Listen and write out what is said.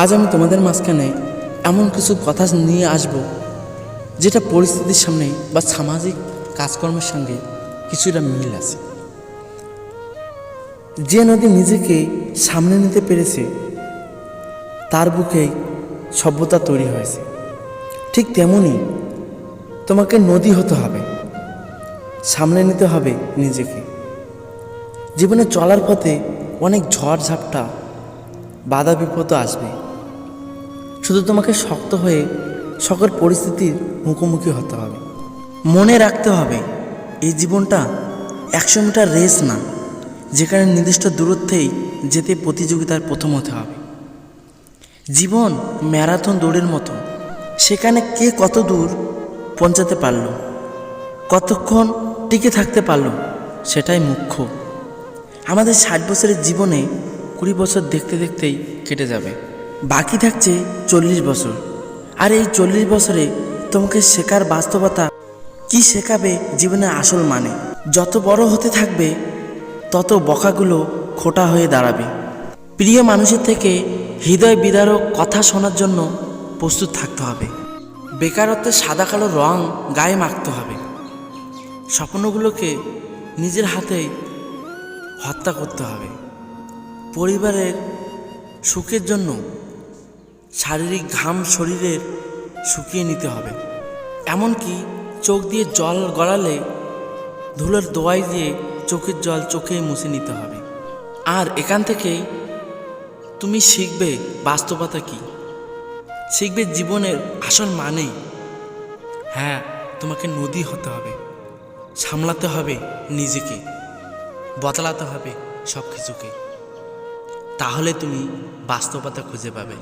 আজ আমি তোমাদের মাঝখানে এমন কিছু কথা নিয়ে আসব যেটা পরিস্থিতির সামনে বা সামাজিক কাজকর্মের সঙ্গে কিছুটা মিল আছে। যে নদী নিজেকে সামনে নিতে পেরেছে তার বুকেই সভ্যতা তৈরি হয়েছে। ঠিক তেমনই তোমাকে নদী হতে হবে, সামনে নিতে হবে নিজেকে। জীবনে চলার পথে অনেক ঝড় ঝাপটা বাধা বিপদ আসবে, শুধু তোমাকে শক্ত হয়ে সকল পরিস্থিতির মুখোমুখি হতে হবে। মনে রাখতে হবে এই জীবনটা 100 মিটার রেস না, যেখানে নির্দিষ্ট দূরত্বেই যেতে প্রতিযোগিতার প্রথম হতে হবে। জীবন ম্যারাথন দৌড়ের মতো, সেখানে কে কত দূর পৌঁছাতে পারলো, কতক্ষণ টিকে থাকতে পারলো, সেটাই মুখ্য। আমাদের 60 বছরের জীবনে 20 বছর দেখতে দেখতেই কেটে যাবে, বাকি থাকছে 40 বছর। আর এই 40 বছরে তোমাকে শেখার বাস্তবতা কি শেখাবে জীবনের আসল মানে। যত বড় হতে থাকবে তত বকাগুলো খোটা হয়ে দাঁড়াবে। প্রিয় মানুষের থেকে হৃদয় বিদারক কথা শোনার জন্য প্রস্তুত থাকতে হবে। বেকারত্বের সাদা কালো রং গায়ে মাখতে হবে। স্বপ্নগুলোকে নিজের হাতেই হত্যা করতে হবে। পরিবারের সুখের জন্য শারীরিক ঘাম শরীরের শুকিয়ে নিতে হবে। এমনকি চোখ দিয়ে জল গড়ালে ধুলোর দোয়াই দিয়ে চোখের জল চোখেই মুছে নিতে হবে। আর এখান থেকেই তুমি শিখবে বাস্তবতা কি, শিখবে জীবনের আসল মানেই। হ্যাঁ, তোমাকে নদী হতে হবে, সামলাতে হবে নিজেকে, বদলাতে হবে সব কিছুকে। তাহলে তুমি বাস্তবতা খুঁজে পাবে।